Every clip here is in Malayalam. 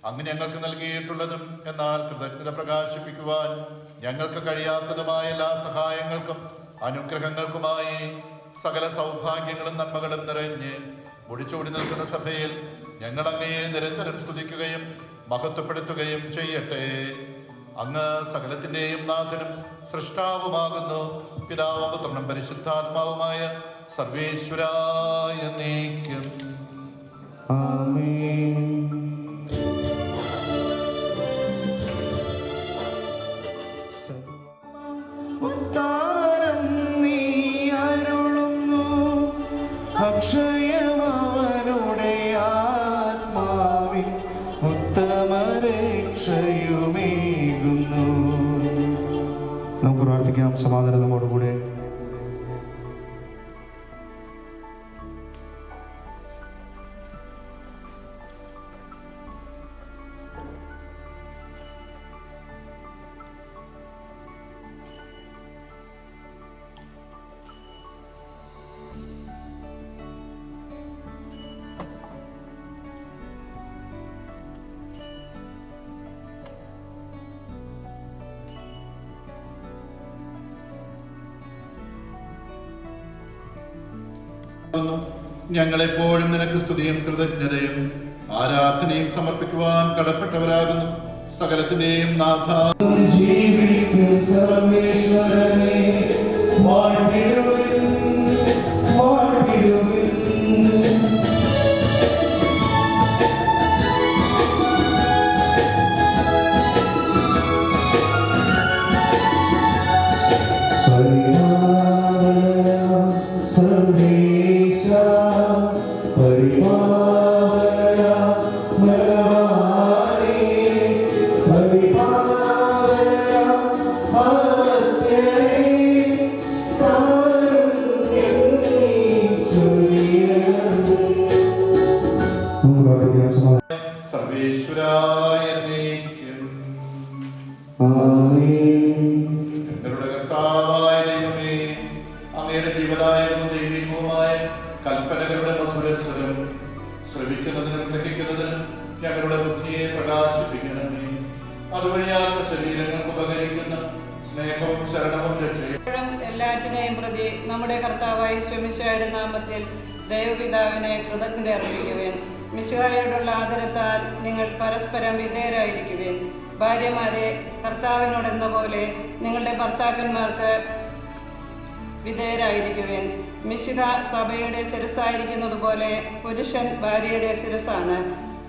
അങ്ങ് ഞങ്ങൾക്ക് നൽകിയിട്ടുള്ളതും എന്നാൽ കൃതജ്ഞത പ്രകാശിപ്പിക്കുവാൻ ഞങ്ങൾക്ക് കഴിയാത്തതുമായ എല്ലാ സഹായങ്ങൾക്കും അനുഗ്രഹങ്ങൾക്കുമായി സകല സൗഭാഗ്യങ്ങളും നന്മകളും നിറഞ്ഞ് മുടിച്ചൂടി നിൽക്കുന്ന സഭയിൽ ഞങ്ങൾ അങ്ങയെ നിരന്തരം സ്തുതിക്കുകയും മഹത്വപ്പെടുത്തുകയും ചെയ്യട്ടെ. അങ്ങ് സകലത്തിൻ്റെയും നാഥനും സൃഷ്ടാവുമാകുന്നു. പിതാവും പുത്രനും പരിശുദ്ധാത്മാവുമായ സർവേശ്വരായ നീക്കും. ആമേൻ. ഉത്താരം നീ അരുളുന്നു, അക്ഷയമവനുടെ ആത്മാവിൻ ഉത്തമരക്ഷയുമേകുന്നു. നമുക്ക് പ്രാർത്ഥിക്കാം സമാധാനം നമ്മോടുകൂടെ. ഞങ്ങളെപ്പോഴും നിനക്ക് സ്തുതിയും കൃതജ്ഞതയും ആരാധനയും സമർപ്പിക്കുവാൻ കടപ്പെട്ടവരാകുന്നു. സകലത്തിന്റെയും നാഥ, സർവേശ്വരായ നീക്കും. ഞങ്ങളുടെ കർത്താവായ ദൈവമേ, അങ്ങയുടെ ജീവനായകവും ദൈവികവുമായ കൽപ്പനകളുടെ മധുരസ്വരം ശ്രവിക്കുന്നതിനും ഗ്രഹിക്കുന്നതിനും ഞങ്ങളുടെ ബുദ്ധിയെ പ്രകാശിപ്പിക്കണമേ. അതുവഴി ആത്മശരീരങ്ങൾക്ക് ഉപകരിക്കുന്ന സ്നേഹവും ശരണവും രക്ഷയും എല്ലാറ്റിനെയും പ്രതി നമ്മുടെ കർത്താവായ മിശിഹായുടെ നാമത്തിൽ ദൈവപിതാവിനെ കൃതജ്ഞത അർപ്പിക്കുവേൻ. മിശിഹായോടുള്ള ആദരത്താൽ നിങ്ങൾ പരസ്പരം വിധേയരായിരിക്കുവേൻ. ഭാര്യമാരെ, കർത്താവിനോടെന്ന പോലെ നിങ്ങളുടെ ഭർത്താക്കന്മാർക്ക് വിധേയരായിരിക്കുവേൻ. മിശിഹ സഭയുടെ ശിരസ്സായിരിക്കുന്നത് പോലെ പുരുഷൻ ഭാര്യയുടെ ശിരസ്സാണ്.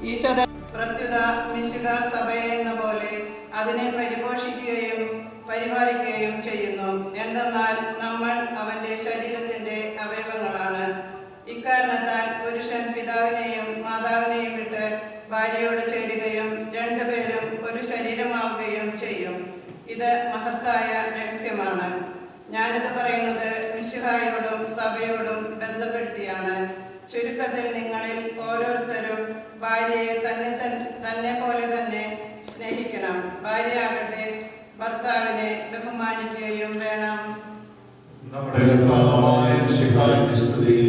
ഈശോ പ്രത്യുത മിശിഹ സഭയെ എന്ന പോലെ അതിനെ പരിപോഷിക്കുകയും പരിപാലിക്കുകയും ചെയ്യുന്നു. എന്തെന്നാൽ നമ്മൾ അവന്റെ ശരീരത്തിന്റെ അവയവങ്ങളാണ്. ഇക്കാരണത്താൽ പുരുഷൻ പിതാവിനെയും മാതാവിനെയും വിട്ട് ഭാര്യയോട് ചേരുകയും രണ്ടുപേരും ഒരു ശരീരമാവുകയും ചെയ്യും. ഇത് മഹത്തായ രഹസ്യമാണ്. ഞാനിത് പറയുന്നത് മിശിഹായോടും സഭയോടും ബന്ധപ്പെടുത്തിയാണ്. ചുരുക്കത്തിൽ നിങ്ങളിൽ ഓരോരുത്തരും ഭാര്യയെ തന്നെ പോലെ തന്നെ സ്നേഹിക്കണം. ഭാര്യയാകട്ടെ ഭർത്താവിനെ ബഹുമാനിക്കുകയും വേണം. നമ്മുടെ കർത്താവായ മിശിഹായ്ക്ക് സ്തുതി.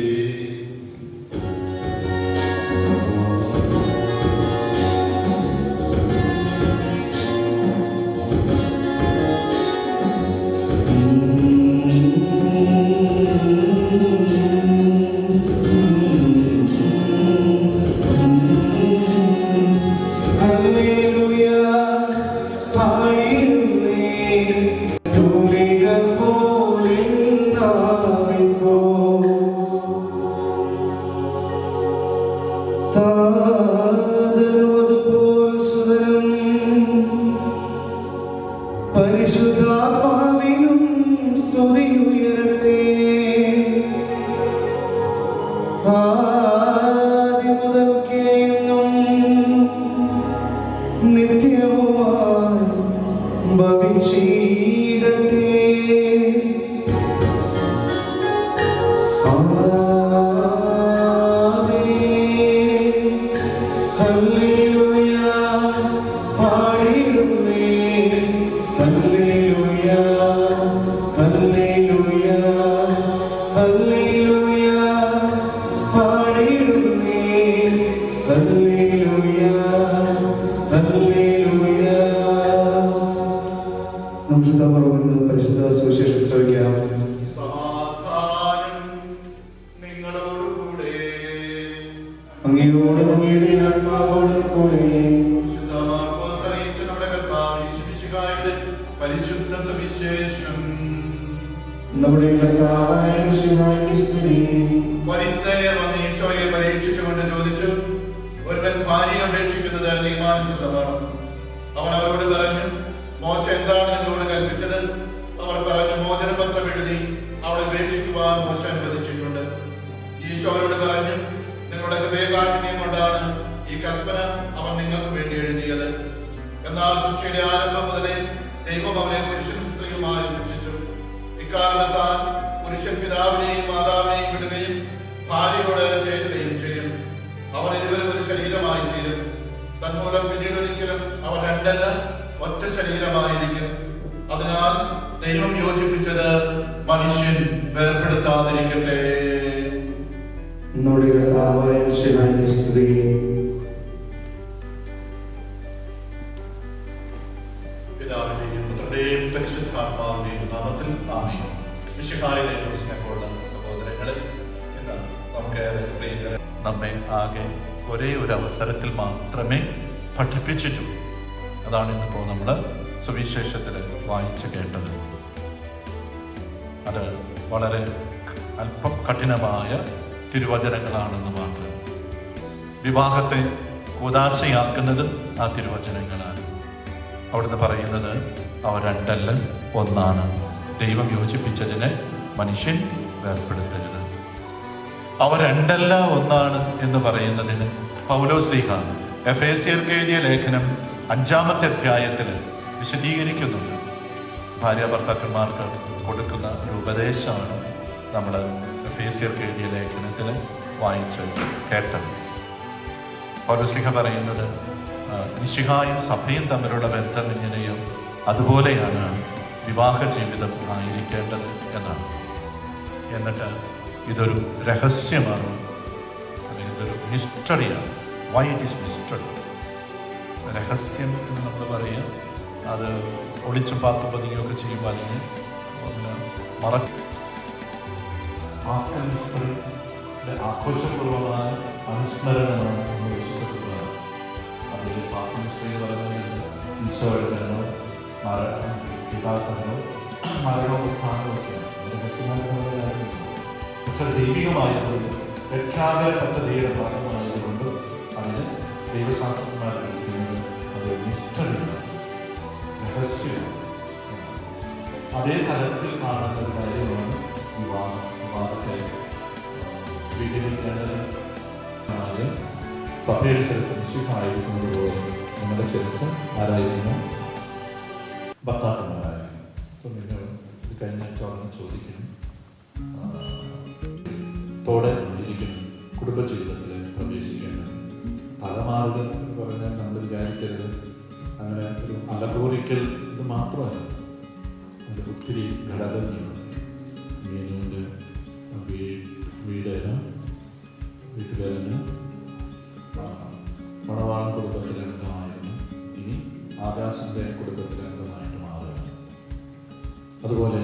ൂലികൾ പോലിന്ന നമ്മുടെ കർത്താവായ മിശിഹായ്ക്ക് സ്തുതി. ഫരിസേയർ വന്ന് ഈശോയെ പരീക്ഷിച്ചുകൊണ്ട് ചോദിച്ചു, ഒരുവൻ ഭാര്യയെ അപേക്ഷിക്കുന്നത് നിയമാനുസൃതമാണ്? അവൻ അവരോട് പറഞ്ഞു, മോശ എന്താണ് നിങ്ങളോട് കൽപ്പിച്ചത്? അവർ പറഞ്ഞു, മോചനപത്രം എഴുതി അവളെ ഉപേക്ഷിക്കുവാൻ മോശ അനുവദിച്ചിട്ടുണ്ട്. ഈശോ അവരോട് പറഞ്ഞു, നിങ്ങളുടെ ഹൃദയകാഠിന്യം കൊണ്ടാണ് ഈ കൽപ്പന അവൻ നിങ്ങൾക്ക് വേണ്ടി എഴുതിയത്. എന്നാൽ സൃഷ്ടിയുടെ ആരംഭം മുതലേ ദൈവം അവരെ പുരുഷനും സ്ത്രീയുമായി സൃഷ്ടിച്ചു. ഇക്കാരണത്താൽ പുരുഷൻ പിതാവിനെയും മാതാവിനെയും വിടുകയും ഭാര്യയോട് ചേരുകയും ചെയ്യും. അവർ ഇരുവരും ഒരു ശരീരമായി തീരും. തന്മൂലം പിന്നീട് ഒരിക്കലും അവർ രണ്ടല്ല, ഒറ്റ ശരീരമായിരിക്കും. അതിനാൽ ദൈവം യോജിപ്പിച്ചത് മനുഷ്യൻ വേർപെടുത്താതിരിക്കട്ടെ. നമ്മുടെ കർത്താവായ മിശിഹായ്ക്ക് സ്തുതി. പിതാവിന്റെയും പുത്രന്റെയും പരിശുദ്ധാത്മാവിന്റെയും നാമത്തിൽ ആമേൻ. മിശിഹായിലെ സ്നേഹമുള്ള സഹോദരങ്ങളെ, ഇന്ന് നമുക്ക് നമ്മെ ആകെ ഒരേ ഒരു അവസരത്തിൽ മാത്രമേ പഠിപ്പിച്ചിട്ടുള്ളൂ. അതാണ് ഇന്നിപ്പോൾ നമ്മൾ സുവിശേഷത്തിൽ വായിച്ചു കേട്ടത്. അത് വളരെ അല്പം കഠിനമായ തിരുവചനങ്ങളാണെന്ന് മാത്രം. വിവാഹത്തെ ഉദാശയാക്കുന്നതും ആ തിരുവചനങ്ങളാണ്. അവിടുന്ന് പറയുന്നത് അവ രണ്ടല്ല ഒന്നാണ്. ദൈവം യോജിപ്പിച്ചതിനെ മനുഷ്യൻ വേർപെടുത്തരുത്. അവ രണ്ടല്ല ഒന്നാണ് എന്ന് പറയുന്നതിന് പൗലോസ്ലീഹ എഫേസ്യർക്ക് എഴുതിയ ലേഖനം 5-ാമത്തെ അധ്യായത്തിൽ വിശദീകരിക്കുന്നുണ്ട്. ഭാര്യ ഭർത്താക്കന്മാർക്ക് കൊടുക്കുന്ന ഒരു ഉപദേശമാണ് നമ്മൾ എഫേസ്യർക്ക് എഴുതിയ ലേഖനത്തിൽ വായിച്ച് കേട്ടത്. പൗലോസ്ലീഹ പറയുന്നത് മിശിഹായും സഭയും തമ്മിലുള്ള ബന്ധം എങ്ങനെയോ അതുപോലെയാണ് വിവാഹ ജീവിതം ആയിരിക്കേണ്ടത് എന്നാണ്. എന്നിട്ട് ഇതൊരു രഹസ്യമാണ്, അല്ലെങ്കിൽ ഇതൊരു മിസ്റ്ററിയാണ്. Why it is mystery? രഹസ്യം എന്ന് നമ്മൾ പറയുക, അത് ഒളിച്ചും പാത്തും പതുങ്ങിയൊക്കെ ചെയ്യുമ്പോൾ അല്ലെങ്കിൽ ആഘോഷപൂർവമായ അനുസ്മരണമാണ് നമ്മൾ വിശ്വസിക്കുന്നത്. അതിൽ പാസ്മിസ്ത്രീ പറയുന്നത് ഈശോയുടെ ജനനം, മരണം, വികാസങ്ങളും മരണവും ഉത്ഥാനവും ഒക്കെയാണ്. രഹസ്യമായ പക്ഷെ ദൈവികമായതുകൊണ്ട് രക്ഷാകരപ്പെട്ട ദൈവഭാഗമായതുകൊണ്ട് അതിന് ദൈവശാസ്ത്രജ്ഞന്മാർ വിളിക്കുന്നത് അത് മിസ്റ്ററിയാണ്, രഹസ്യമാണ്. അതേ തലത്തിൽ കാണുന്ന ഒരു കാര്യമാണ് വിവാഹത്തെ സ്വീകരിക്കേണ്ടത്. സഭയുടെ ശിരസ് നിശ്ചയമായിരിക്കുന്നത് പോലെ നമ്മുടെ ശിരസ് ആരായിരുന്നു? ഭർത്താക്കന്മാരായിരുന്നു. അപ്പം നിങ്ങൾ കഴിഞ്ഞ ചോദിക്കണം, ത്തോടെ ഇരിക്കണം കുടുംബജീവിതത്തിൽ പ്രവേശിക്കേണ്ടത്. തലമാറുക എന്ന് പറഞ്ഞാൽ നമ്മൾ വിചാരിക്കരുത് അങ്ങനെ ഒരു അലഗോറിക്കൽ ഇത് മാത്രമല്ല. അതിൽ ഒത്തിരി ഘടകങ്ങളുണ്ട്. മീനുവിൻ്റെ വീട്ടുകാരന് മണവാളൻ കുടുംബത്തിലെ അംഗമായിരുന്നു, ഇനി ആകാശിൻ്റെ കുടുംബത്തിലെ അംഗമായിട്ട് മാറുകയാണ്. അതുപോലെ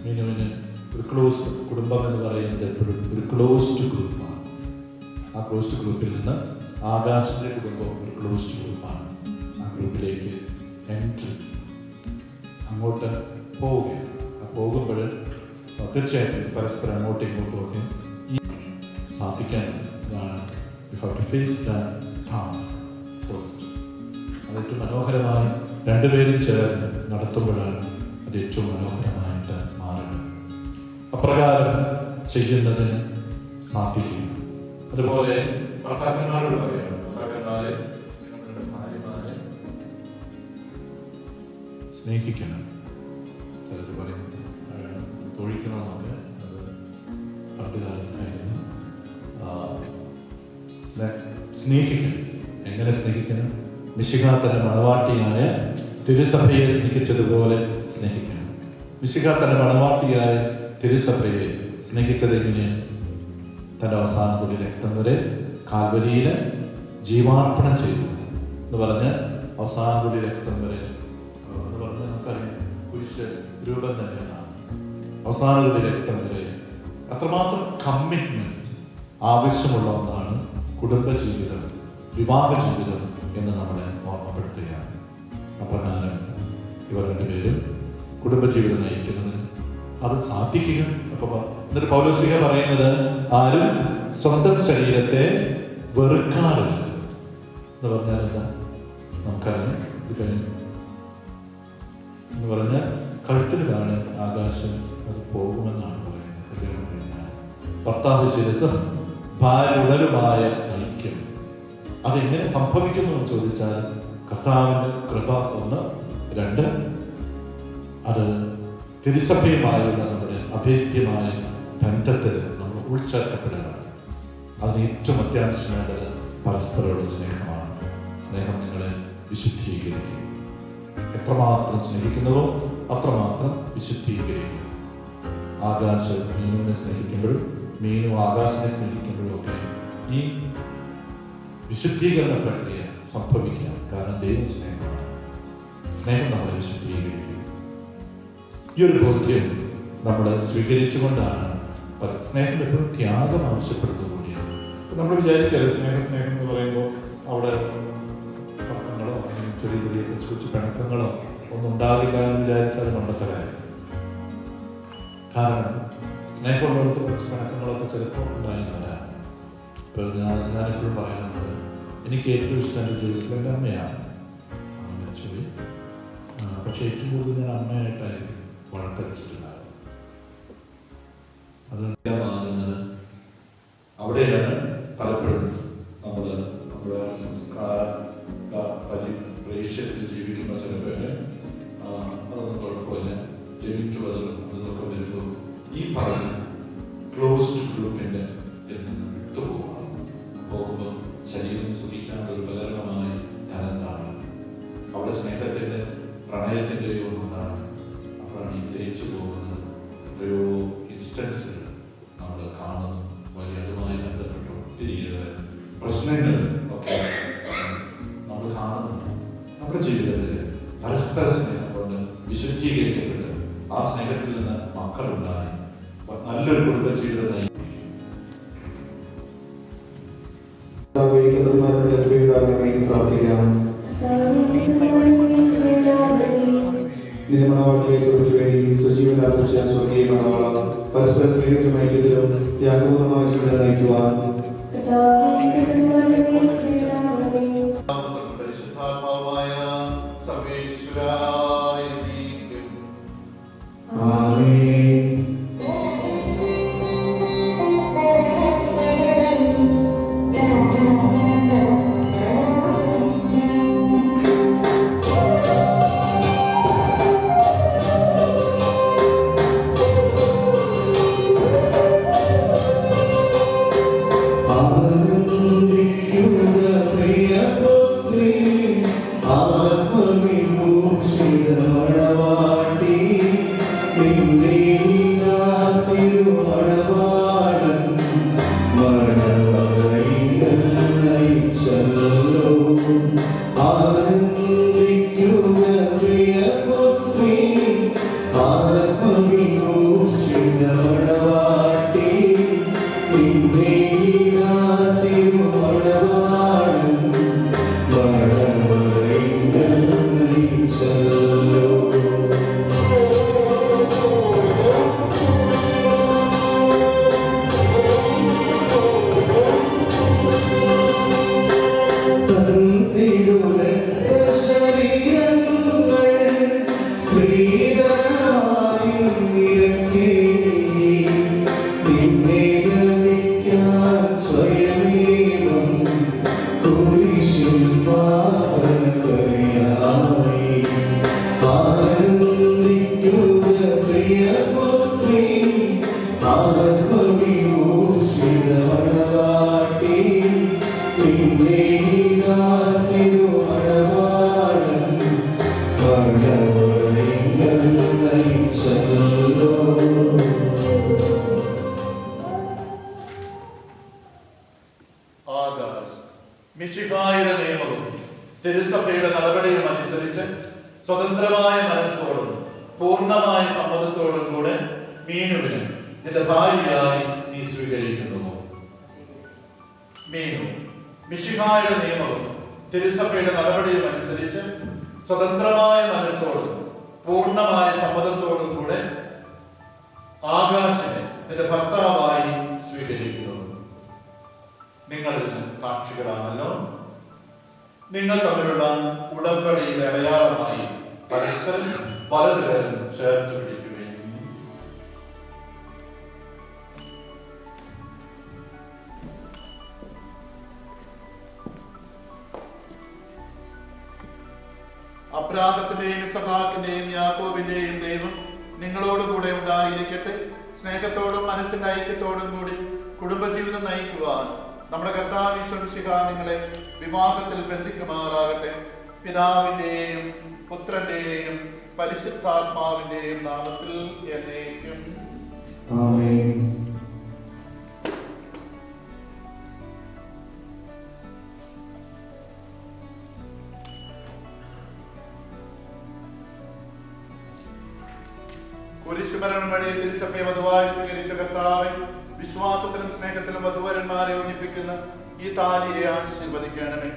മീനുവിന് ഒരു ക്ലോസ് കുടുംബം എന്ന് പറയുന്നത് എപ്പോഴും ഒരു ക്ലോസ്ഡ് ഗ്രൂപ്പാണ്. ആ ക്ലോസ്ഡ് ഗ്രൂപ്പിൽ നിന്ന് ആകാശിൻ്റെ കുടുംബം ഒരു ക്ലോസ്ഡ് ഗ്രൂപ്പാണ്. ആ ഗ്രൂപ്പിലേക്ക് എൻട്രി അങ്ങോട്ട് പോവുകയാണ്. പോകുമ്പോൾ തീർച്ചയായിട്ടും പരസ്പരം അങ്ങോട്ടും ഇങ്ങോട്ടും ഒക്കെ ഈ സ്ഥാപിക്കാനുണ്ട്. അതാണ് you have to face the task first. അത് ഏറ്റവും മനോഹരമായി രണ്ടുപേരും ചേർന്ന് നടത്തുമ്പോഴാണ് അത് ഏറ്റവും മനോഹരമായിട്ട് മാറുന്നത്. അപ്രകാരം ചെയ്യുന്നതിന് സാധിക്കും. അതുപോലെ ഭർത്താക്കന്മാരോട് പറയാം, ഭർത്താക്കന്മാരെ നിങ്ങളുടെ ഭാര്യമാരെ സ്നേഹിക്കണം. ചിലർ പറയും തൊഴിക്കണമെന്നൊക്കെ, അത് പണ്ട് കാലത്തായിരുന്നു. സ്നേഹിക്കണം. എങ്ങനെ സ്നേഹിക്കണം? മിശിഹാ തന്റെ മണവാട്ടിയായ തിരുസഭയെ സ്നേഹിച്ചതുപോലെ സ്നേഹിക്കണം. മിശിഹാ തന്റെ മണവാട്ടിയായ തിരുസഭയെ സ്നേഹിച്ചതെങ്ങനെ? തന്റെ അവസാനത്തിൽ രക്തം വരെ കാൽവരിയിൽ ജീവാർപ്പണം ചെയ്തു എന്ന് പറഞ്ഞ് അവസാനത്തിൽ രക്തം വരെ എന്ന് പറഞ്ഞ് നമുക്കറിയാം കുരിശ് രൂപം തന്നെയാണ്. അവസാനത്തിൽ രക്തം വരെ അത്രമാത്രം കമ്മിറ്റ്മെന്റ് ആവശ്യമുള്ള ഒന്നാണ് കുടുംബജീവിതം, വിവാഹ ജീവിതം എന്ന് നമ്മളെ ഓർമ്മപ്പെടുത്തുകയാണ്. അപ്രകാരം ഇവർ രണ്ടുപേരും കുടുംബജീവിതം നയിക്കുന്നതിന് അത് സാധിക്കുക. അപ്പൊ എന്നിട്ട് പൗലോസ്ലീഹ പറയുന്നത് ആരും സ്വന്തം ശരീരത്തെ വെറുക്കാറില്ല എന്ന് പറഞ്ഞാൽ എന്താ നമുക്കറിയാം. ഇത് കഴിഞ്ഞു എന്ന് പറഞ്ഞാൽ കഴുത്തിലാണ് ആകാശം അത് പോകുമെന്നാണ് പറയുന്നത്. ഭർത്താവ് ശിരസും ഭാര്യയുടലുമായ ഐക്യം അതെങ്ങനെ സംഭവിക്കുന്നു എന്ന് ചോദിച്ചാൽ കർത്താവിന്റെ കൃപ ഒന്ന്, രണ്ട് അത് തിരുസഭയുമായുള്ള നമ്മുടെ അഭേദ്യമായ ബന്ധത്തിൽ നമ്മൾ ഉൾച്ചേർക്കപ്പെടണം. അതിന് ഏറ്റവും അത്യാവശ്യമായത് പരസ്പരമുള്ള സ്നേഹമാണ്. സ്നേഹം നിങ്ങളെ വിശുദ്ധീകരിക്കും. എത്രമാത്രം സ്നേഹിക്കുന്നതോ അത്രമാത്രം വിശുദ്ധീകരിക്കും. ആകാശം മീനിനെ സ്നേഹിക്കുമ്പോഴും മീനും ആകാശത്തെ സ്നേഹിക്കുമ്പോഴും ഒക്കെ ഈ വിശുദ്ധീകരണ പ്രക്രിയ സംഭവിക്കാം. കാരണം ദൈവം സ്നേഹമാണ്. സ്നേഹം നമ്മളെ വിശുദ്ധീകരിക്കും. ഈ ഒരു ബോധ്യം നമ്മൾ സ്വീകരിച്ചുകൊണ്ടാണ് സ്നേഹം എപ്പോഴും ത്യാഗം ആവശ്യപ്പെടുന്നത് കൂടിയാണ്. നമ്മൾ വിചാരിക്കരുത് സ്നേഹം എന്ന് പറയുമ്പോൾ അവിടെ തർക്കങ്ങളോ അല്ലെങ്കിൽ ചെറിയ ചെറിയ കൊച്ചു കൊച്ചു പിണക്കങ്ങളോ ഒന്നും ഉണ്ടാകില്ല എന്ന് വിചാരിച്ചാൽ മണ്ടത്തരായി. കാരണം സ്നേഹമുള്ളിടത്ത് കുറച്ച് പിണക്കങ്ങളൊക്കെ ചിലപ്പോൾ ഉണ്ടായിരുന്നവരാണ്. ഇപ്പോൾ ഞാനെപ്പോഴും പറയാറുണ്ട്, എനിക്ക് ഏറ്റവും ഇഷ്ടം എൻ്റെ ജീവിതത്തിൽ എൻ്റെ അമ്മയാണ്. മരിച്ചുപോയി. പക്ഷെ ഏറ്റവും കൂടുതൽ ഞാൻ അമ്മയായിട്ടായിരിക്കും വഴക്കടിച്ചിട്ടുണ്ടാകും. അത് മാറുന്നത് അവിടെയാണ് പലപ്പോഴും നമ്മുടെ സംസ്കാര പരിപ്രേക്ഷ്യത്തിൽ ജീവിക്കുന്ന ചില പേര് അതൊന്നും കുഴപ്പമില്ല, ജനിച്ചുള്ളത് അതൊക്കെ വരുമ്പോൾ ഈ പറഞ്ഞ ക്ലോസ്ഡ് ഗ്രൂപ്പിൻ്റെ പോകുമ്പോൾ ശരീരം സുഖിക്കാനുള്ള ഒരു ഉപകരണമായ ഞാനെന്താണ് അവിടെ സ്നേഹത്തിൻ്റെ പ്രണയത്തിൻ്റെയോ ഒന്നാണ്. അപ്പോഴാണ് ഈ ഗ്രഹിച്ചു പോകുന്നത്. എത്രയോ ഇൻസ്റ്റൻസിൽ നമ്മൾ കാണുന്നു. വലിയ അതുമായി ബന്ധപ്പെട്ട ഒത്തിരി പ്രശ്നങ്ങൾ ഒക്കെ നമ്മൾ കാണുന്നുണ്ട്. നമ്മുടെ ജീവിതത്തിൽ പരസ്പര സ്നേഹം കൊണ്ട് വിശുദ്ധീകരിക്കപ്പെട്ട് ആ സ്നേഹത്തിൽ നിന്ന് മക്കളുണ്ടായി നല്ലൊരു കുടുംബജീവിതം നയിക്കും. പ്രാർത്ഥിക്കാം. വേണ്ടി സ്വജീവനാഥ സ്വർഗീയ മണവാള പരസ്പര സ്നേഹത്തിലും ഐക്യത്തിലും ത്യാഗപൂർണ്ണമായ ജീവിതം നയിക്കുവാൻ പരിശുദ്ധാത്മാവായ സർവേശ്വരായ നീക്കും. ആമേൻ. മിശിഹായുടെ നിയമവും തിരുസഭയുടെ നടപടിയും അനുസരിച്ച് സ്വതന്ത്രമായ മനസ്സോടും പൂർണ്ണമായ സമ്മതത്തോടും കൂടെ മീനുവിനെ നിന്റെ ഭാര്യയായി നീ സ്വീകരിക്കുന്നുവോ? മീനു, മിശിഹായുടെ നിയമവും തിരുസഭയുടെ നടപടിയും അനുസരിച്ച് സ്വതന്ത്രമായ മനസ്സോടും പൂർണ്ണമായ സമ്മതത്തോടും കൂടെ ആകാശിനെ നിന്റെ ഭർത്താവായി സ്വീകരിക്കുന്നു. നിങ്ങൾ സാക്ഷികളാണല്ലോ. നിങ്ങൾ തമ്മിലുള്ള ഉടമ്പടിയുടെ അടയാളമായി പരസ്പരം പലതരം ചേർത്ത് പിടിക്കുകയും അബ്രാഹത്തിന്റെയും ഇസഹാക്കിന്റെയും യാക്കോബിന്റെയും ദൈവം നിങ്ങളോട് കൂടെ ഉണ്ടായിരിക്കട്ടെ. സ്നേഹത്തോടും മനസ്സിന്റെ ഐക്യത്തോടും കൂടി കുടുംബജീവിതം നയിക്കുവാൻ നമ്മുടെ കർത്താവ് ഈശോ മിശിഹ നിങ്ങളെ വിവാഹത്തിൽ ബന്ധിക്കുമാറാകട്ടെ. പിതാവിന്റെയും പുത്രന്റെയും പരിശുദ്ധാത്മാവിന്റെയും നാമത്തിൽ എന്നേക്കും ആമേൻ. കുരിശുമരണം വഴി തിരിച്ചപ്പയെ വധുവായി സ്വീകരിച്ച കർത്താവെ, വിശ്വാസത്തിലും സ്നേഹത്തിലും വധുവരന്മാരെ ഒന്നിപ്പിക്കുന്ന ഈ താലിയെ ആശീർവദിക്കണമേ.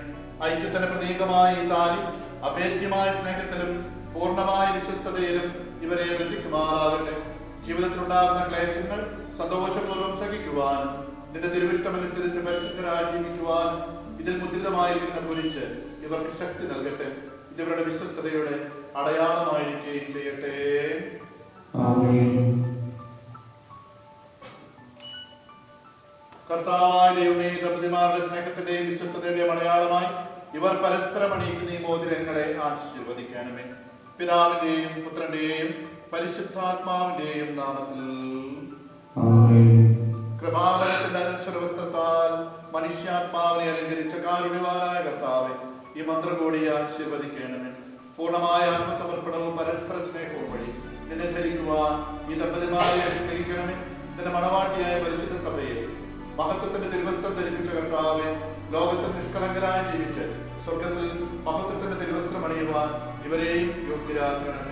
ഐക്യത്തിന്റെ പ്രതീകമായ ഈ താലി അഭേദ്യമായ സ്നേഹത്തിലും പൂർണ്ണമായ വിശ്വസ്തതയിലും ഇവരെ ബന്ധിക്കുമാറാകട്ടെ. ജീവിതത്തിലുണ്ടാകുന്ന ക്ലേശങ്ങൾ സന്തോഷപൂർവ്വം സഹിക്കുവാനും നിന്റെ തിരുവിഷ്ടമനുസരിച്ച് പരിശുദ്ധരായി ജീവിക്കുവാനും ഇതിൽ മുദ്രിതമായിരിക്കുന്ന കുരിശ് ഇവർക്ക് ശക്തി നൽകട്ടെ. ഇതിവരുടെ വിശ്വസ്തതയുടെ അടയാളമായിരിക്കുകയും ചെയ്യട്ടെ. കർത്താവായ ദൈവമേ, ദമ്പതിമാരുടെ സ്നേഹത്തിന്റെയും വിശ്വസ്തതയുടെയും അടയാളമായി ഇവർ പരസ്പരം അണിയിക്കുന്ന ഈ മോതിരങ്ങളെ ആശീർവദിക്കണമേ. പിതാവിന്റെയും പുത്രന്റെയും പരിശുദ്ധാത്മാവിന്റെയും നാമത്തിൽ കൃപാവരത്തിന്റെ അനശ്വരവസ്ത്രത്താൽ മനുഷ്യാത്മാവിനെ അലങ്കരിച്ച കാരുണ്യവാനായ കർത്താവെ, ഈ മന്ത്രം കൂടി ആശീർവദിക്കണമേ. പൂർണ്ണമായ ആത്മസമർപ്പണവും പരസ്പര സ്നേഹവും വഴി നിന്നെ ധരിക്കുവാൻ ഈ ദമ്പതിമാരെ അനുഗ്രഹിക്കണമേ. നിന്റെ മണവാട്ടിയായ പരിശുദ്ധ സഭയെ മഹത്വത്തിന്റെ തിരുവസ്ത്രം ധരിപ്പിച്ച കർത്താവെ, ലോകത്തിൽ നിഷ്കളങ്കരായി ജീവിച്ച് സ്വർഗത്തിൽ മഹത്വത്തിന്റെ തിരുവസ്ത്രം അണിയുവാൻ ഇവരെയും യോഗ്യരാക്കണമേ.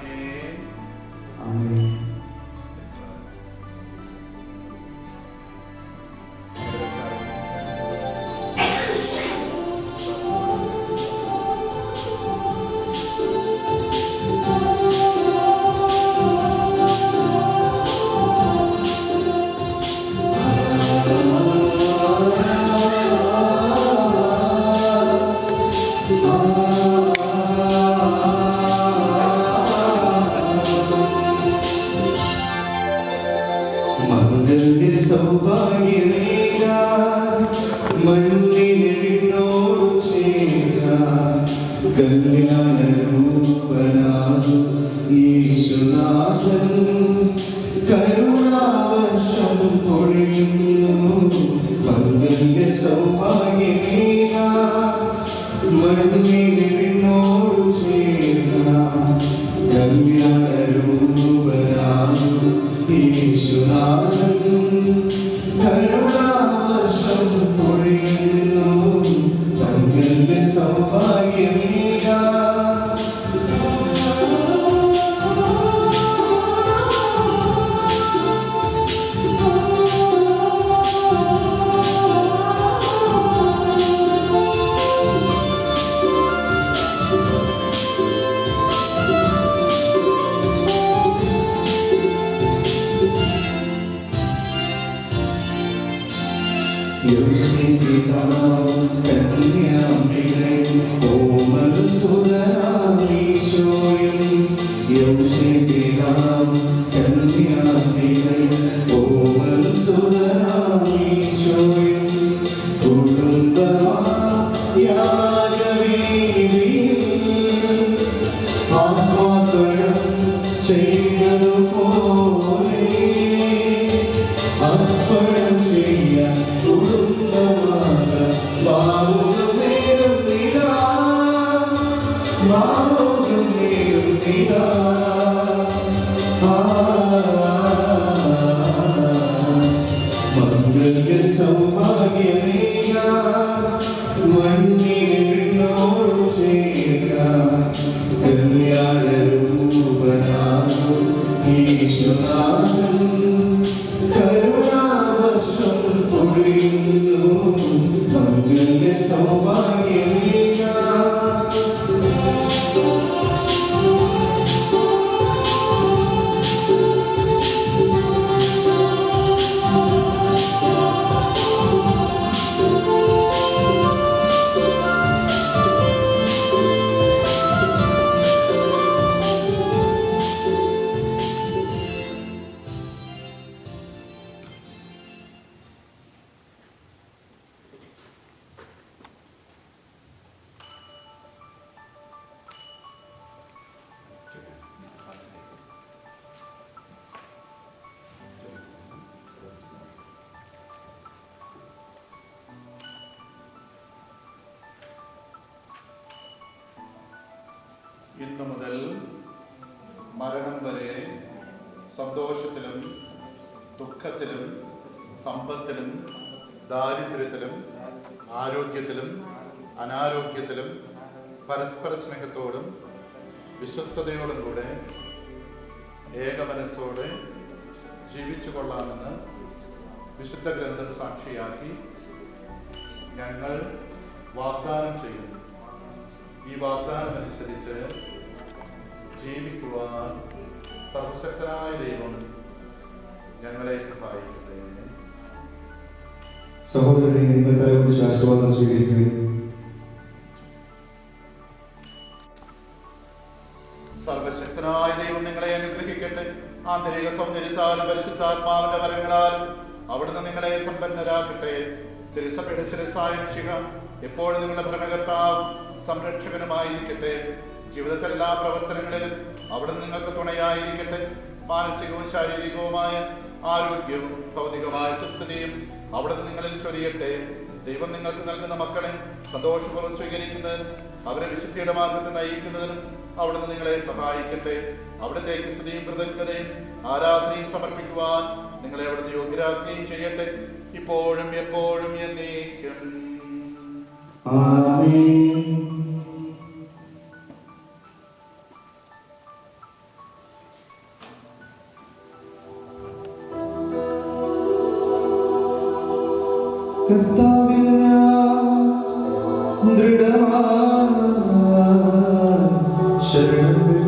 Wow. ഇന്നു മുതൽ മരണം വരെ സന്തോഷത്തിലും ദുഃഖത്തിലും സമ്പത്തിലും ദാരിദ്ര്യത്തിലും ആരോഗ്യത്തിലും അനാരോഗ്യത്തിലും പരസ്പര സ്നേഹത്തോടും വിശ്വസ്തയോടും കൂടെ ഏകമനസ്സോടെ ജീവിച്ചു കൊള്ളാമെന്ന് വിശുദ്ധ ഗ്രന്ഥം സാക്ഷിയാക്കി ഞങ്ങൾ വാഗ്ദാനം ചെയ്യുന്നു. ഈ വാഗ്ദാനം അനുസരിച്ച് ജീവിക്കുവാൻ സർവശക്തനായ ദൈവം ഞങ്ങളെ സഹായിക്കട്ടെ. സഹോദരനെ, നിങ്ങൾ തലകുറിച്ച് ആശീർവാദം സ്വീകരിക്കുകയും സർവശക്തനായ ദൈവം നിങ്ങളെ അനുഗ്രഹിക്കട്ടെ. ആന്തരിക സൗന്ദര്യത്താലും പരിശുദ്ധാത്മാവിന്റെ വരങ്ങളാലും അവിടുന്ന് നിങ്ങളെ സമ്പന്നരാക്കട്ടെ. തിരുസഭയുടെ ശിരസ്സായ മിശിഹ എപ്പോഴും നിങ്ങളുടെ ഭരണകർത്താവും സംരക്ഷകനുമായിരിക്കട്ടെ. ജീവിതത്തിലെ എല്ലാ പ്രവർത്തനങ്ങളിലും അവിടുന്ന് നിങ്ങൾക്ക് തുണയായിരിക്കട്ടെ. മാനസികവും ശാരീരികവുമായ ആരോഗ്യവും ഭൗതികമായ സുസ്ഥിതിയും അവിടുന്ന് നിങ്ങളിൽ ചൊരിയട്ടെ. ദൈവം നിങ്ങൾക്ക് നൽകുന്ന മക്കളെ സന്തോഷപൂർവ്വം സ്വീകരിക്കുന്നതിനും അവരെ വിശുദ്ധിയുടെ മാർഗത്തിൽ നയിക്കുന്നതിനും അവിടുന്ന് നിങ്ങളെ സഹായിക്കട്ടെ. അവിടുത്തേക്ക് സ്തുതിയും കൃതജ്ഞതയും ആരാധനയും സമർപ്പിക്കുവാൻ നിങ്ങളെ അവിടുന്ന് യോഗ്യരാക്കുകയും ചെയ്യട്ടെ, ഇപ്പോഴും എപ്പോഴും എന്നേക്കും. ആമേൻ. കർത്താവിൽ ഞാൻ ദൃഢമായി ശരണപ്പെട്ടു.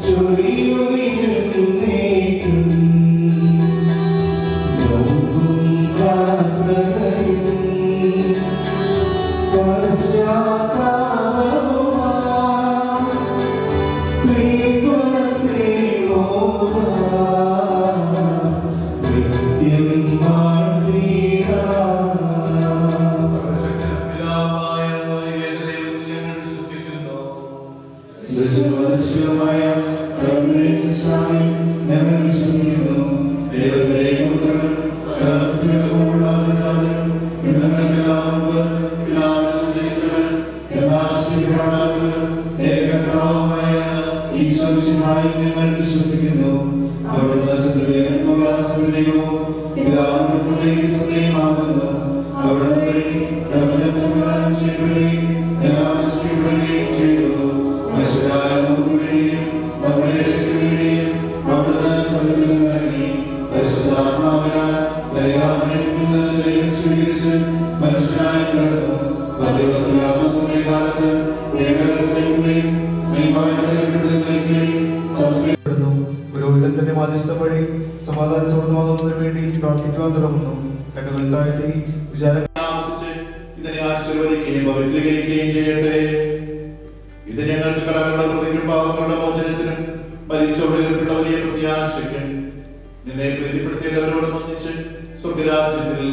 ചൊരിയുവിനും ദൃശ്യമായ സർവ്വശക്തനായ ഞങ്ങൾ വിശ്വസിക്കുന്നു. ദൈവത്തിലെ പുത്രൻ സഹസ്രങ്ങളുള്ള സാധനം ഞങ്ങൾക്കെല്ലാം പിതാവിനും ജനിച്ചവൻ യഥാശക്തിപ്പെടാത്തവൻ ഏകകർത്താവുമായ ഈശോമിശിഹായിൽ ഞങ്ങൾ വിശ്വസിക്കുന്നു. അവിടുത്തെ സത്യദൈവത്തിനുള്ള സത്യദൈവവും പിതാവിന്റെ പുത്രന്റെ സത്യമാകുന്നു. അവിടുന്ന് വഴി പ്രപഞ്ചം സംവിധാനം ചെയ്യപ്പെടുകയും എല്ലാം സൃഷ്ടിക്കപ്പെടുകയും ചെയ്തു. മനുഷ്യരായ നമുക്ക് വേണ്ടിയും നമ്മുടെ രക്ഷയ്ക്ക് വേണ്ടിയും അവിടുന്ന് സ്വർഗ്ഗത്തിൽ നിന്നിറങ്ങി പരിശുദ്ധാത്മാവിനാൽ പരിഹാരത്തിൽ നിന്ന് ശരീരം സ്വീകരിച്ച് മനുഷ്യനായി പിറന്നു. കാലത്ത് പുരോഹിതൻ തന്റെ മാധ്യസ്ഥം വഴി സമാധാന സമൃദ്ധമാകുന്നതിന് വേണ്ടി പ്രാർത്ഥിക്കുവാൻ തുടങ്ങുന്നു. കണ്ണുകൾ താഴ്ത്തി വിചാരം ഇതിനെ ആശീർവദിക്കുകയും പവിത്രീകരിക്കുകയും ചെയ്യട്ടെ. ഇത് ഞങ്ങൾക്ക് കടങ്ങളുടെ പ്രതിക്കും പാപങ്ങളുടെ മോചനത്തിനും മരിച്ചോട് ഏർപ്പെട്ട വലിയ പ്രത്യാശയ്ക്കും നിന്നെ പ്രീതിപ്പെടുത്തിയവരോട് ഒന്നിച്ച് സ്വർഗരാജ്യത്തിൽ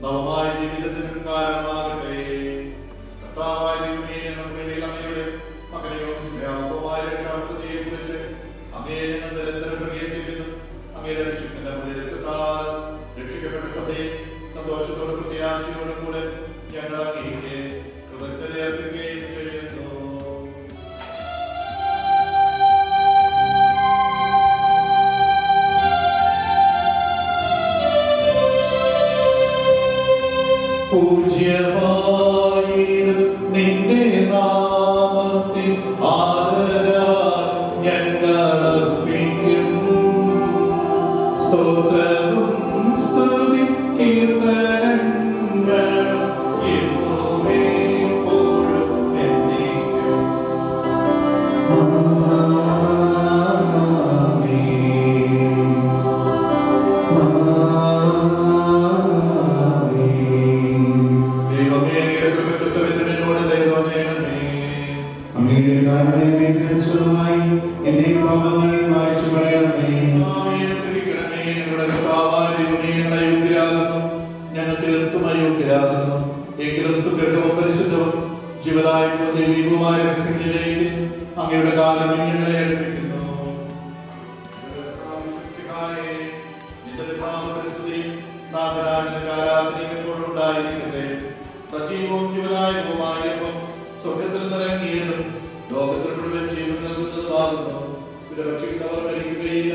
നവമായ ജീവിതത്തിനും കാരണമാകട്ടെ. കർത്താവായ ദൈവമേ, ഞങ്ങൾക്ക് വേണ്ടിയുള്ള അങ്ങയുടെ മകനെയോ വ്യാപകമായ രക്ഷാപദ്ധതിയെ കുറിച്ച് അങ്ങയെ ഞങ്ങൾ നിരന്തരം പ്രകീർത്തിക്കുന്നു. അങ്ങയുടെ അഭിഷിക്തന്റെ രക്തത്താൽ രക്ഷിക്കപ്പെട്ട സഭയെ സന്തോഷത്തോടെ പ്രത്യാശയോടും കൂടെ ഞങ്ങൾ അങ്ങേക്ക് കൃതജ്ഞത അർപ്പിക്കുകയും ചെയ്യുന്നു. പൂജ്യമായിരും നിന്റെ നാമത്തിൽ ആദരാൽ ഞങ്ങൾ അർപ്പിക്കും. സ്തോത്രവും സ്തുതി കീർത്തനങ്ങളും എന്നുമേ എപ്പോഴും എന്നേക്കും. ഞങ്ങൾ തീർത്തും അയോഗ്യരാകുന്നു. എങ്കിലും സുഖവും പരിശുദ്ധവും ജീവദായകവും ദൈവികവുമായ രഹസ്യങ്ങളിലേക്ക് അങ്ങയുടെ കാലം ഞങ്ങളെ അടുപ്പിക്കുന്നു. ഉണ്ടായിരിക്കട്ടെ. സജീവവും ജീവദായകവുമായ സ്വർഗത്തിൽ നിറങ്ങിയതും ലോകത്തിൽ മുഴുവൻ ജീവൻ നൽകുന്നതുമാകുന്നു. ഇത് ഭക്ഷിക്കുന്നവർ മരിക്കുകയില്ല,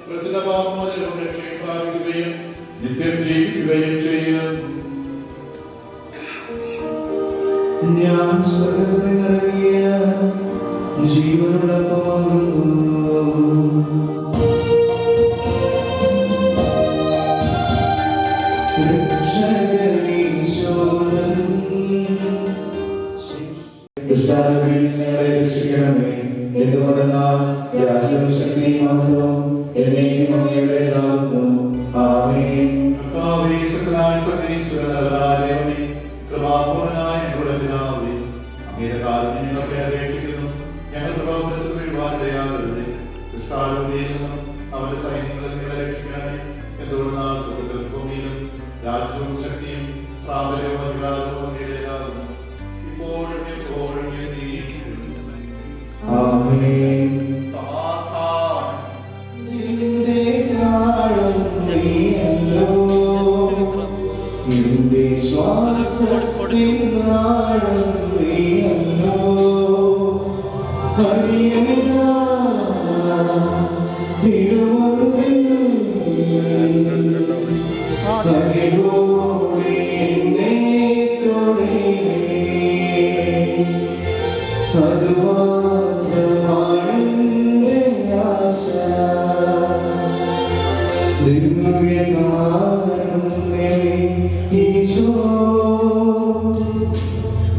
പ്രത്യേക പാപമോചനവും രക്ഷയും പ്രാപിക്കുകയും നിത്യം ജീവിക്കുകയും ചെയ്യും. ഞാൻ സ്വർഗ്ഗത്തിൽ നിന്നിറങ്ങിയ ജീവനുള്ളപ്പമാകുന്നു. ഞങ്ങളെ രക്ഷിക്കണമേ. എന്തുകൊണ്ടെന്നാൽ രാജ്യവും ശക്തിയും മഹത്വവും എന്നേക്കും അങ്ങയുടേതാകുന്നു. ആമേൻ. കർത്താവേ, ശക്തനായ സർവ്വേശ്വരനായ ദൈവമേ, കൃപാപൂർണ്ണനായ ഞങ്ങളുടെ പിതാവേ, അങ്ങയുടെ കാരുണ്യം ഞങ്ങൾക്ക് അപേക്ഷിക്കുന്നു. ഞങ്ങൾ പ്രലോഭനത്തിൽ വീഴുവാനിടയാകരുതേ. ദുഷ്ടാരൂപിയിൽ നിന്നും അവരുടെ സൈന്യങ്ങളെ ഞങ്ങളെ രക്ഷിക്കണമേ. എന്തുകൊണ്ടെന്നാൽ സ്വർഗ്ഗത്തിലും ഭൂമിയിലും രാജ്യവും ശക്തിയും പ്രാബല്യവും അധികാരവും അങ്ങയുടേതാകുന്നു. ഇപ്പോഴും എപ്പോഴും എന്നേക്കും. ആമേൻ. സമാധാനം. നിന്റെ താളം നീയല്ലോ, നിന്റെ ശ്വാസത്തിൻ താളം നീയല്ലോ. ഹരിയനാ തിരുമുൻപിൽ ഹരിയോടെ എന്നെ തൊടണേ. അതുമാത്രമാണെന്റെ ആശ. ദിവ്യകാരുണ്യമേ ഈശോ,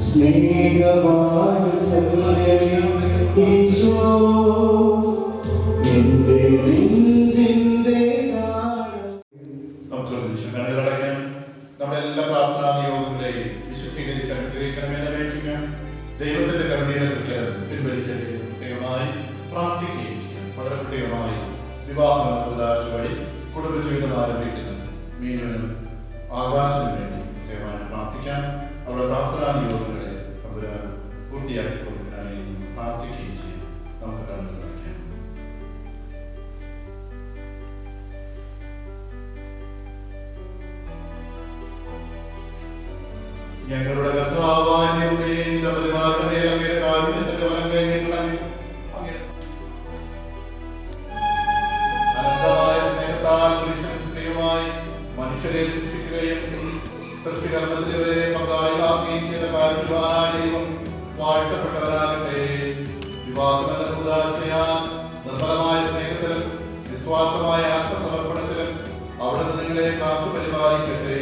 സ്നേഹവാത്സല്യമേ ഈശോ, എന്റെ നെഞ്ചിന്റെ താളം. നമുക്ക് വിശുദ്ധകളടയ്ക്കാം. നമ്മുടെ എല്ലാ പ്രാർത്ഥനാ നിയോഗങ്ങളെയും വിശുദ്ധീകരിച്ച് അനുഗ്രഹിക്കണമെന്ന് അപേക്ഷിക്കാം. ദൈവത്തിന്റെ കരുണയുടെ കൃത്യം പിൻവലിക്കരുത്. പ്രത്യേകമായി പ്രാർത്ഥിക്കുകയും ചെയ്യാം. വളരെ പ്രത്യേകമായി വിവാഹം പ്രദാശ വഴി കുടുംബജീവിതം ആരംഭിക്കുന്ന മീനുവിനും ആകാശത്തിനു വേണ്ടി പ്രത്യേകമായി പ്രാർത്ഥിക്കാം. അവരുടെ പ്രാർത്ഥനാ നിയോഗങ്ങളെ പൂർത്തിയാക്കി കൊടുക്കാനായി പ്രാർത്ഥിക്കുകയും ചെയ്യും. ഞങ്ങളുടെ കർത്താവായ ദൈവമേ, ദമ്പതിമാരുടെ അങ്ങയുടെ കാരുണ്യത്തിന്റെ വലം കൈനീട്ടണമേ. അനന്തമായ സ്നേഹത്താൽ പുരുഷനും സ്ത്രീയുമായി മനുഷ്യരെ സൃഷ്ടിക്കുകയും സൃഷ്ടികർമ്മത്തിൽ ഇവരെ പങ്കാളികളാക്കുകയും ചെയ്ത കാരുണ്യവാനായ ദൈവം വാഴ്ത്തപ്പെട്ടവരാകട്ടെ. വിവാഹമെന്ന ഉദാശയാൽ നിർമ്മലമായ സ്നേഹത്തിലും നിസ്വാർത്ഥമായ ആത്മസമർപ്പണത്തിലും അവിടുന്ന് നിങ്ങളെ കാത്തു പരിപാലിക്കട്ടെ.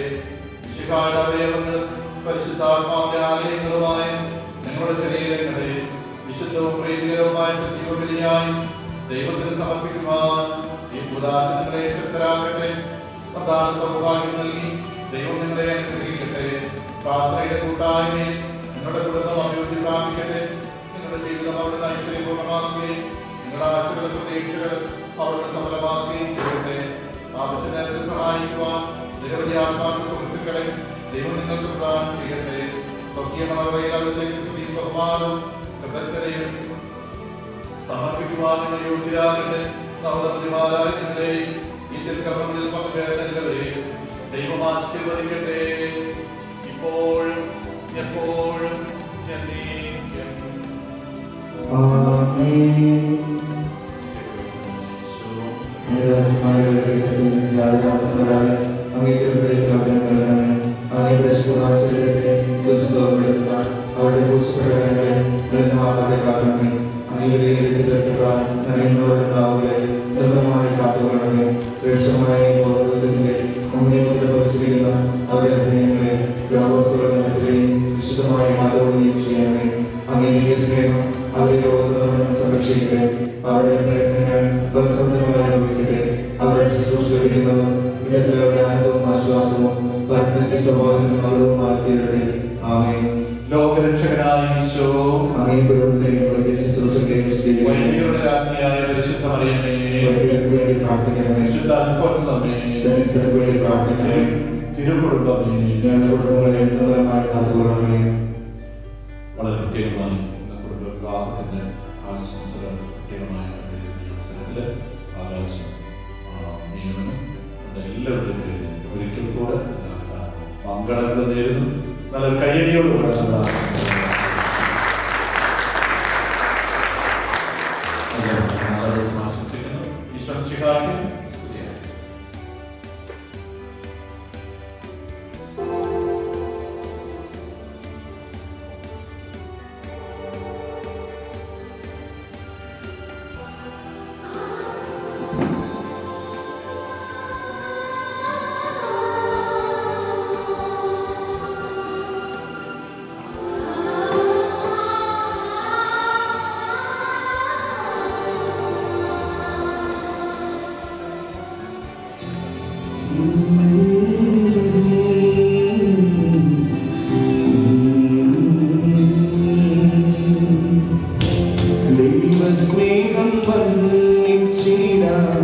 വിശുദ്ധായ അവയവങ്ങൾ പരിശുദ്ധാത്മാവിന്റെ ആലയങ്ങളുമായ നിങ്ങളുടെ ശരീരങ്ങളെ വിശുദ്ധവും പ്രീതികരവുമായ സജീവബലിയായി ദൈവത്തിന് സമർപ്പിക്കുവാൻ ഈ ഉദാസനങ്ങളെ ശക്തരാക്കട്ടെ. സന്താന സൗഭാഗ്യം നൽകി ദൈവം നിങ്ങളെ അനുഗ്രഹിക്കട്ടെ. പ്രാർത്ഥനയുടെ കൂട്ടായ്മയെ നിങ്ങളുടെ കുടുംബം അഭിവൃദ്ധി പ്രാപിക്കട്ടെ. നിങ്ങളുടെ ജീവിതം അവിടുന്ന് ഐശ്വര്യപൂർണ്ണമാക്കുകയും നിങ്ങളുടെ ആശുപത്രി പ്രതീക്ഷകൾ അവിടുന്ന് സഫലമാക്കുകയും ചെയ്യട്ടെ. ആവശ്യത്തിന് സഹായിക്കുവാൻ നിരവധി ആത്മാർത്ഥ സുഹൃത്തുക്കളെ ദൈവം നിങ്ങൾക്ക് പ്രദാനം ചെയ്യട്ടെ. സ്വർഗീയമളവയിൽ അവിടുത്തേക്ക് സ്തുതിയും ബഹുമാനവും കൃതജ്ഞതയും സമർപ്പിക്കുവാൻ നിങ്ങൾ യോഗ്യരാകട്ടെ. സഹോദരന്മാരായ നിങ്ങളെയും ഈ തിരുക്കർമ്മങ്ങളിൽ പങ്കുചേർന്ന എല്ലാവരെയും ദൈവം ആശീർവദിക്കട്ടെ. ഇപ്പോഴും എപ്പോഴും എന്നേക്കും. വിശുദ്ധമായ മാതൃകയും ചെയ്യണമേ. അങ്ങേക്ക് സ്നേഹം അവരെ ലോകത്ത് സംരക്ഷിക്കട്ടെ. അവരുടെ പ്രയത്നങ്ങൾ അനുഭവിക്കട്ടെ. അവരുടെ ശുശ്രൂഷ ലഭിക്കുന്നവർ ഇതരത്തിലവരുടെ ആനന്ദവും ആശ്വാസവും പരത്തിലേക്ക് സ്വഭാവത്തിനും മകളുമായി തീരട്ടെ. ആമേൻ. ലോകരക്ഷകനായ ഈശോ, അങ്ങേ പുരോഹിതരെയും ശുശ്രൂഷകരെയും വൈദികരുടെ രാജ്ഞിയായ പരിശുദ്ധ മറിയമേ, വേണ്ടി പ്രാർത്ഥിക്കണമേ. വിശുദ്ധ അൽഫോൻസമേ, സന്യസ്തർക്ക് വേണ്ടി പ്രാർത്ഥിക്കണമേ. തിരുക്കുടുംബമേ, ഞങ്ങളുടെ കുടുംബങ്ങളെ എന്നതരമായി കാത്തുകൊള്ളണമേ. വളരെ പ്രത്യേകമായി നമ്മുടെ വിവാഹത്തിന്റെ ആശംസകൾ പ്രത്യേകമായ അവസരത്തില് ആകാശം മീനും എല്ലാവരുടെയും പേരിൽ ഒരിക്കൽ കൂടെ മംഗളങ്ങൾ നേരുന്നു. നല്ലൊരു കയ്യടിയോടുകൂടെ നമ്മൾ ആശംസിക്കുന്നു. ഈശ്വര ശിഖാക്കി ദൈവസ്നേഹം വർണ്ണിച്ചിടാം